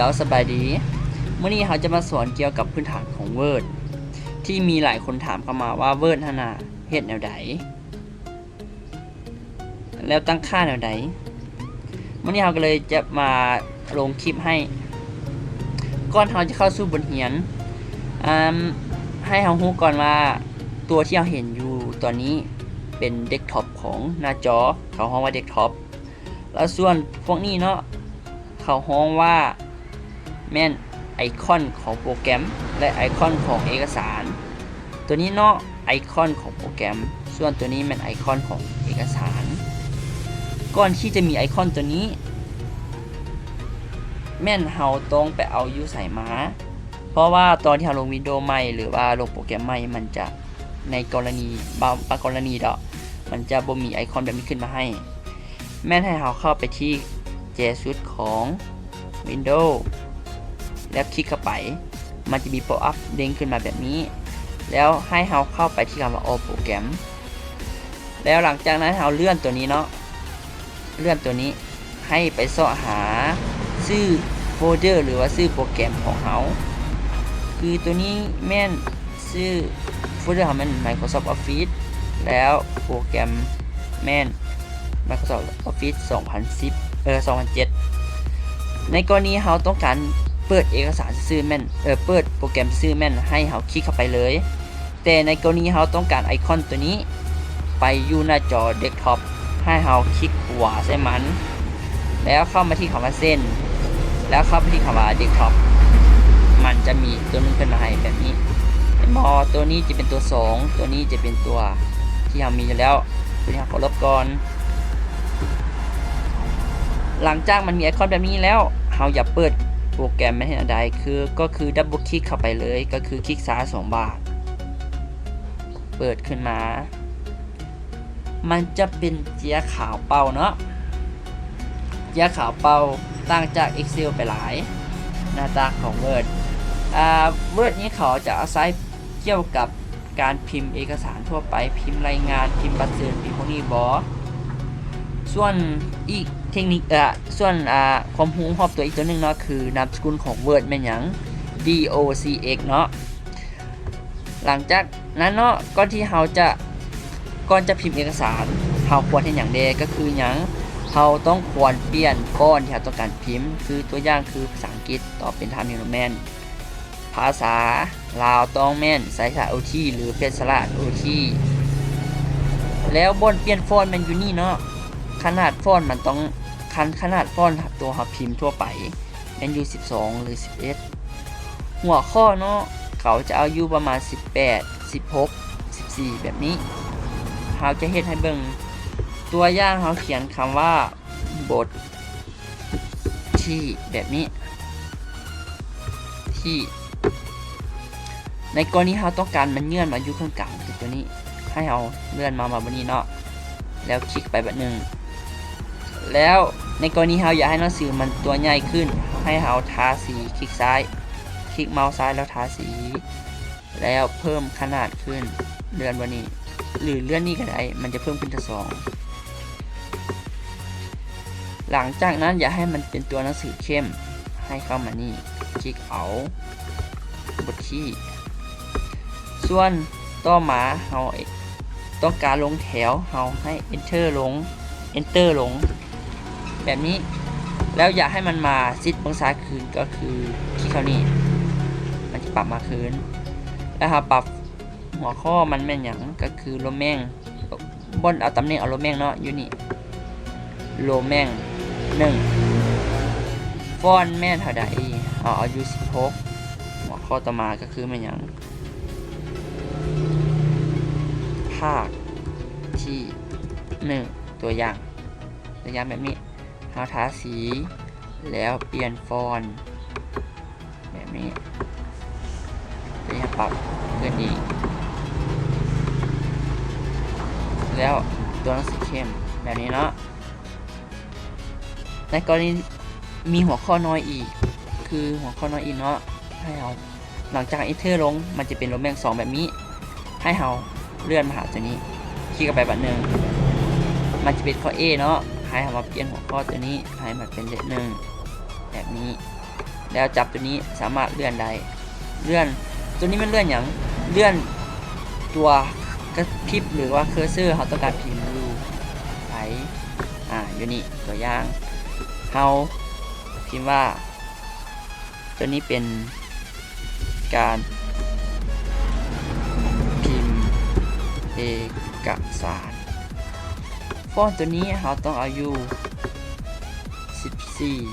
เจ้าสบายดีเมื่อนี้เราจะมาสอนเกี่ยวกับพื้นฐานของ Word ที่มีหลายคนถามเข้ามาว่า Word หน้าเฮ็ดแนวใดแล้วตั้งค่าแนวใดเมื่อนี้เราก็เลยจะมาลงคลิปให้ก่อนเราจะเข้าสู่บทเรียนให้เรารู้ก่อนว่าตัวที่เราเห็นอยู่ตอนนี้เป็นเดสก์ท็อปของหน้าจอเขาฮ้องว่าเดสก์ท็อปแล้วส่วนพวกนี้เนาะเขาฮ้องว่าแม่นไอคอนของโปรแกรมและไอคอนของเอกสารตัวนี้เนาะไอคอนของโปรแกรมส่วนตัวนี้เป็นไอคอนของเอกสารก่อนที่จะมีไอคอนตัวนี้แม่นเราต้องไปเอาอยู่ใส่มาเพราะว่าตอนที่เราลงวิดีโอใหม่หรือว่าลงโปรแกรมใหม่มันจะในกรณีบางกรณีมันจะบ่มีไอคอนแบบนี้ขึ้นมาให้แม่นให้เราเข้าไปที่G Suiteของ Windows แล้วคลิกเข้าไปมันจะมีโปรอัพเด้งขึ้นมาแบบนี้แล้วให้เราเข้าไปที่คำว่า All Program แล้วหลังจากนั้นเราเลื่อนตัวนี้เนาะเลื่อนตัวนี้ให้ไปเสาะหาชื่อโฟลเดอร์หรือว่าชื่อโปรแกรมของเราคือตัวนี้แม่นชื่อโฟลเดอร์ของมัน Microsoft Office แล้วโปรแกรมแม่น Microsoft Office 2007ในกรณีเราต้องการเปิดเอกสารซื่อแม่นเปิดโปรแกรมซื่อแม่นให้เราคลิกเข้าไปเลยแต่ในกรณีเราต้องการไอคอนตัวนี้ไปอยู่หน้าจอเดสก์ท็อปให้เราคลิกขวาใส่มันแล้วเข้ามาที่คำว่าเส้นแล้วเข้าไปที่คำว่าเดสก์ท็อปมันจะมีตัวนึงขึ้นมาให้แบบนี้ตัวนี้จะเป็นตัว2ตัวนี้จะเป็นตัวที่เรามีอยู่แล้วตัวนี้ขอลบก่อนหลังจากมันมีไอคอนแบบนี้แล้วเราอย่าเปิดโปรแกรมไม่ให้ใดก็คือดับเบิลคลิกเข้าไปเลยก็คือคลิกซ้าย2 บาทเปิดขึ้นมามันจะเป็นเจียขาวเปล่าเนาะเจียขาวเปล่าต่างจาก Excel ไปหลายหน้าตาของ Word Word นี้เขาจะอาศัยเกี่ยวกับการพิมพ์เอกสารทั่วไปพิมพ์รายงานพิมพ์บัตรเตือนพิมพ์พวกนี้ส่วนอีกเทคนิคส่วนความรู้รอบตัวอีกตัวหนึ่งเนาะคือนามสกุลของ Word แม่นหยัง DOCX เนาะหลังจากนั้นเนาะก่อนจะพิมพ์เอกสารเราควรเฮ็ดหยังเด้ก็คือหยังเราต้องควรเปลี่ยนฟอนต์ที่เราต้องการพิมพ์คือตัวอย่างคือภาษาอังกฤษต่อเป็นไทม์นิวโรแมนภาษาลาวต้องแม่นสายสระ OT หรือเป็นสระ OT แล้วบนเปลี่ยนฟอนต์มันอยู่นี่เนาะขนาดฟอนต์มันต้องขนาดฟอนต์ตัวเราพิมพ์ทั่วไปมันอยู่12หรือ11หัวข้อเนาะเขาจะเอาอยู่ประมาณ18 16 14แบบนี้เราจะเฮ็ดให้เบิ่งตัวอย่างเราเขียนคำว่าบทที่แบบนี้ที่ในกรณีเราต้องการมันเงื่อนมาอยู่ข้างกลางคือตัวนี้ให้เราเลื่อนมาแบบนี้เนาะแล้วคลิกไปแบบนึงแล้วในกรณีเราอยากให้หนังสือมันตัวใหญ่ขึ้นให้เราทาสีคลิกซ้ายคลิกเมาส์ซ้ายแล้วทาสีแล้วเพิ่มขนาดขึ้นเลื่อนวันนี้หรือเลื่อนนี่ก็ได้มันจะเพิ่มขึ้นที่2หลังจากนั้นอย่าให้มันเป็นตัวหนังสือเข้มให้เข้ามานี่คลิกเอาบทที่ส่วนต่อมาเราต้องการลงแถวเราให้ enter ลงแบบนี้แล้วอย่าให้มันมาซิดบางซ้ายคืนก็คือคลิกเข้านี่มันจะปรับมาคืนแล้วเราปรับหัวข้อมันแม่นหยังก็คือโลแมงบนเอาตำแหน่งเอาโลแมงเนาะอยู่นี่โลแมง1ฟอนต์แม่นเท่าใดเอาอยู่16หัวข้อต่อมาก็คือแม่นหยังภาคที่1ตัวอย่างแบบนี้เราทาสีแล้วเปลี่ยนฟอนต์แบบนี้ปรับขึ้นอีกแล้วตัวหนังสือเข้มแบบนี้เนาะในกรณีมีหัวข้อน้อยอีกคือหัวข้อน้อยอีกเนาะให้เราหลังจาก enter ลงมันจะเป็นโลแมง2แบบนี้ให้เราเลื่อนมาหาตัวนี้คลิกไปแบบนึงมันจะเป็นข้อ A เนาะให้เรามาเปลี่ยนหัวข้อตัวนี้ให้มันเป็นเลข1แบบนี้ แล้วจับตัวนี้สามารถเลื่อนได้เลื่อนตัวนี้มันเลื่อนอย่างเลื่อนตัวกระพริบหรือว่าเคอร์เซอร์เขาต้องการพิมพ์อยู่ไหนอยู่นี่ตัวอย่างเขาพิมพ์ว่าตัวนี้เป็นการพิมพ์เอกสารฟอนต์ตัวนี้เราต้องเอาอยู่14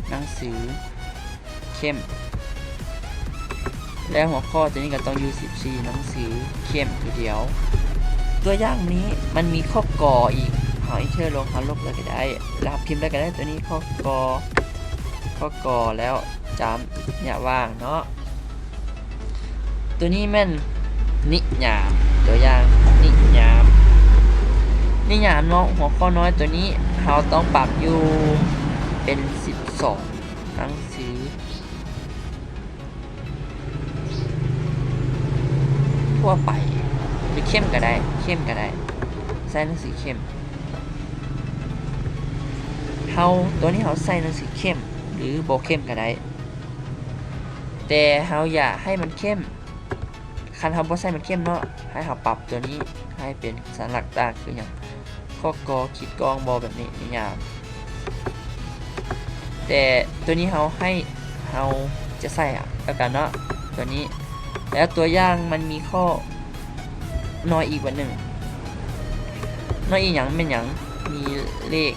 หนังสือเข้มและหัวข้อตัวนี้ก็ต้องอยู่14หนังสือเข้มทีเดียวตัวอย่างนี้มันมีข้อกออีกเอาอินเทอร์ลงลบเลยก็ได้รับพิมพ์ได้ก็ได้ตัวนี้ข้อกอแล้วจำเนี่ยว่างเนาะตัวนี้แม่นนิยามตัวอย่างนิยามเนาะหัวข้อน้อยตัวนี้เราต้องปรับอยู่เป็น12หนังสือทั่วไปหรือเข้มก็ได้ใส่หนังสือเข้มตัวนี้เราใส่หนังสือเข้มหรือโบเข้มก็ได้แต่เราอยากให้มันเข้มคันเราบ่ใส่มันเข้มเนาะให้เราปรับตัวนี้ให้เป็นสัญลักษณ์ต่างคืออย่างข้อกอขีดกองบอแบบนี้นิยามแต่ตัวนี้เราจะใส่แล้วกันเนาะตัวนี้แล้วตัวอย่างมันมีข้อน้อยอีกวันหนึ่งน้อยอีกอย่างเป็นอย่างมีเลข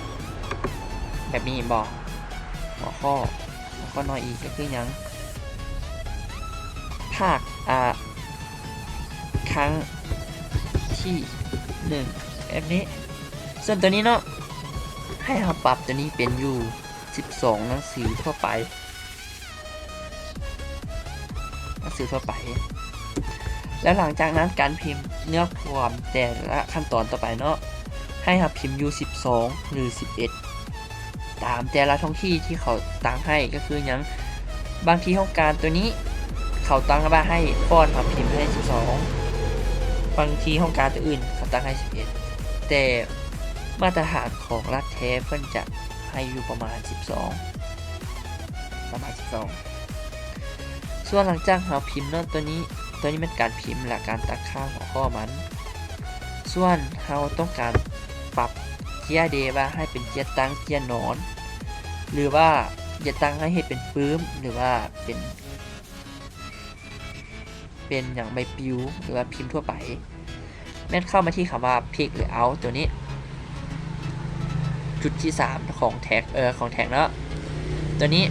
แบบนี้บอกหัวข้อน้อยอีกก็คืออย่างภาคครั้งที่1แบบนี้ส่วนตัวนี้เนาะให้เราปรับตัวนี้เป็นอยู่12หนังสือทั่วไปแล้วหลังจากนั้นการพิมพ์เนื้อความแต่ละขั้นตอนต่อไปเนาะให้เราพิมพ์อยู่12หรือ11ตามแต่ละท้องที่ที่เขาตั้งให้ก็คืออย่างบางทีห้องการตัวนี้เขาตั้งมาให้ฟอนต์เราพิมพ์ให้12บางทีห้องการตัวอื่นเขาตั้งให้11แต่มาตรฐานของรัฐแท้เพิ่นจะให้อยู่ประมาณ12ส่วนหลังจากเราพิมพ์เนาะตัวนี้เป็นการพิมพ์และการตั้งค่าหัวข้อมันส่วนเราต้องการปรับเจียเดว่าให้เป็นเจียตั้งเจียนอนหรือว่าจะตั้งให้เป็นปื้มหรือว่าเป็นอย่างใบปลิวหรือว่าพิมพ์ทั่วไปแม่นเข้ามาที่คำว่า pick หรือ out ตัวนี้จุดที่3ของแท็กเนาะตัวนี้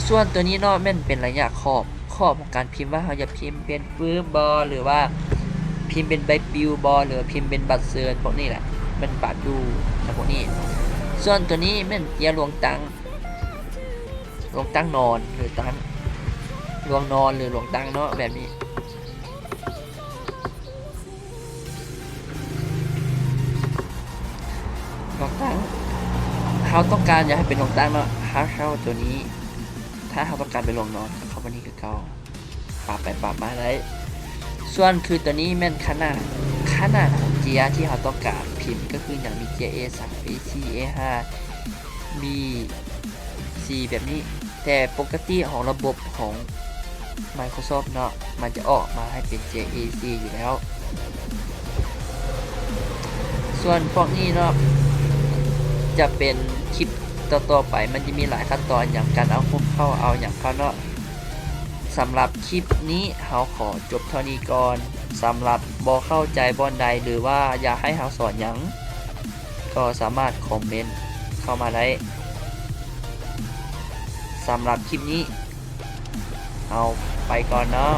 ส่วนตัวนี้เนาะแม่นเป็นระยะขอบของการพิมพ์ว่าเราจะพิมพ์เป็นปื้มบอหรือว่าพิมพ์เป็นใบปลิวบอหรือพิมพ์เป็นบัตรเซิร์นพวกนี้แหละเป็นบัตรดูนะพวกนี้ส่วนตัวนี้แม่นเกียร์ลวงตั้งนอนหรือตั้งลวงนอนหรือลวงตั้งเนาะแบบนี้ลวงตั้งเขาต้องการอยากให้เป็นลวงตั้งเนาะเข้าตัวนี้ถ้าเขาต้องการเป็นลวงนอนเขาวันนี้คือเขาปรับไปปรับมาได้ส่วนคือตัวนี้แม่นขนาดของเจียที่เขาต้องการพิมพ์ก็คืออย่างมีเจีย A3 A4 A5 B4 แบบนี้แต่ปกติของระบบของ Microsoft เนาะมันจะออกมาให้เป็น JAC อยู่แล้วส่วนพวกนี้เนาะจะเป็นคลิปต่อไปมันจะมีหลายขั้นตอนอย่างการเอาพวกเข้าเอาอย่างเข้าเนาะสำหรับคลิปนี้เราขอจบเท่านี้ก่อนสำหรับบ่เข้าใจบอนใดหรือว่าอยากให้เราสอนหยังก็สามารถคอมเมนต์เข้ามาได้สำหรับคลิปนี้เอาไปก่อนเนาะ